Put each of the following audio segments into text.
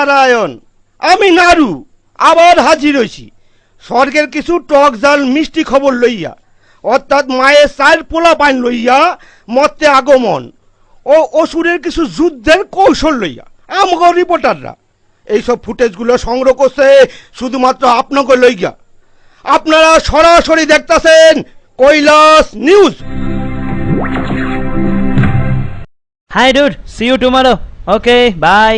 নারায়ণ, আমি নারু আবার হাজির হইছি স্বর্গের কিছু টক জাল মিষ্টি খবর লইয়া, অর্থাৎ মায়ের চার পোলা পাইন লইয়া মর্তে আগমন ও অসুরের কিছু যুদ্ধের কৌশল লইয়া। আমগো রিপোর্টাররা এইসব ফুটেজগুলো সংগ্রহ করছে শুধুমাত্র আপনাকে লইয়া। আপনারা সরাসরি দেখতেছেন Kailash news. Hi dude, see you tomorrow. Okay bye.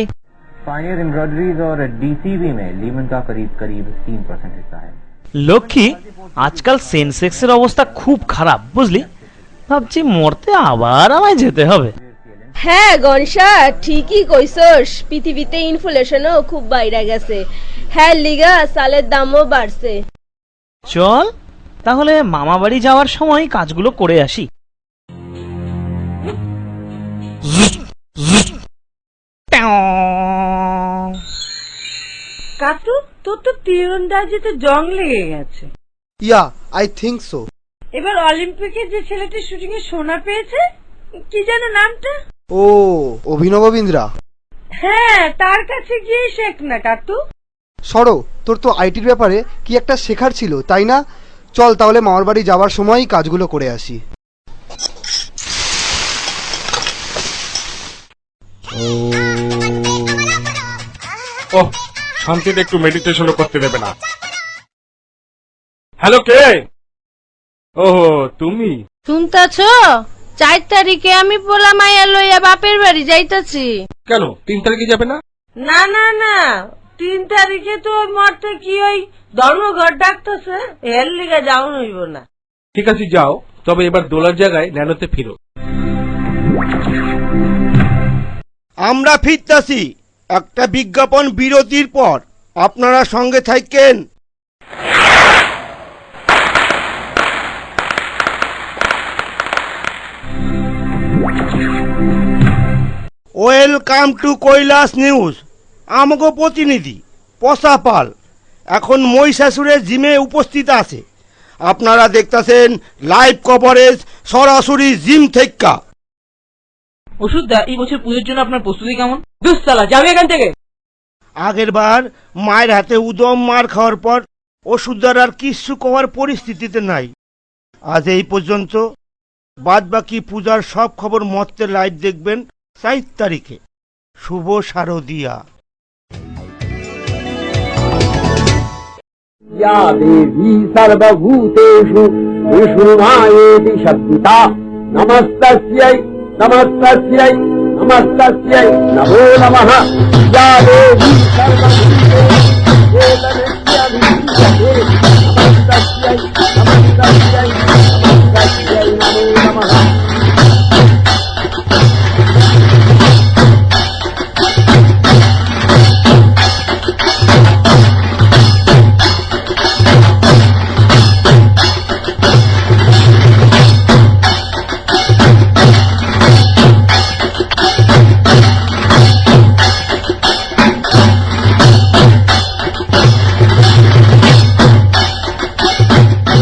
Pioneer Embroideries और डीसीबी में लीमन का करीब 3% हिस्सा है। লক্ষ্মী, আজকাল সেন্সেক্সের অবস্থা খুব খারাপ বুঝলি, ভাবছি মরতে আবার আমায় যেতে হবে। হ্যাঁ গনসা, ঠিকই কইছস, পৃথিবীতে ইনফ্লেশনও খুব বাইরে গেছে। হ্যাঁ লিগা চালের দামও বাড়ছে। চল তাহলে মামা বাড়ি যাওয়ার সময় কাজগুলো করে আসি। কাটু, তোর তো তীরন্দাজিতে জং লেগে গেছে। ইয়া, আই থিংক সো। এবার অলিম্পিকে যে ছেলেটি শুটিং এ সোনা পেয়েছে, কি যেন নামটা? ও, অভিনব বিন্দ্রা। হ্যাঁ, তার কাছে গিয়ে শেখ না কাটু। সরো, তোর তো আইটির ব্যাপারে কি একটা শেখার ছিল তাই না? চল তাহলে মামার বাড়ি যাওয়ার সময় কাজগুলো করে আসি। ওহ, শান্তিতে একটু মেডিটেশনও করতে দেবে না। হ্যালো, কে? ওহো, তুমি? শুনতাছ? 4 তারিখে আমি পোলা মাইয়া লইয়া বাপের বাড়ি যাইতাছি। কেন 3 তারিখে যাবে না? না না না, 3 তারিখে তো মরতে কি ওই ধর্মঘট ডাকতেছে, এর লিগে যাও হইব না। ঠিক আছে যাও, তবে এবার দোলার জায়গায় ন্যানোতে ফিরো। আমরা ফিরতাছি একটা বিজ্ঞাপন বিরতির পর। আপনারা সঙ্গে থাকেন। Welcome to Kailash news. আমগো প্রতিনিধি পসা পাল এখন মহিষাসুরের জিমে উপস্থিত আছে। আপনারা দেখতেছেন লাইভ কভারেজ সরাসরি জিম থেকে। ওষুধদা, এই বছর পুজোর জন্য আপনার প্রস্তুতি কেমন? দুঃসালা, যাবে এখান থেকে। আগের বার মায়ের হাতে উদম মার খাওয়ার পর ওষুধদার আর কিচ্ছু করার পরিস্থিতিতে নাই। আজ এই পর্যন্ত। বাদ বাকি পূজার সব খবর মর্তে লাইভ দেখবেন 4 তারিখে। শুভ শারদিয়া। या देवी सर्वभूतेषु विष्णुमायेति शब्दिता नमस्तस्यै नमस्तस्यै नमस्तस्यै नमो नमः। या देवी सर्वभूतेषु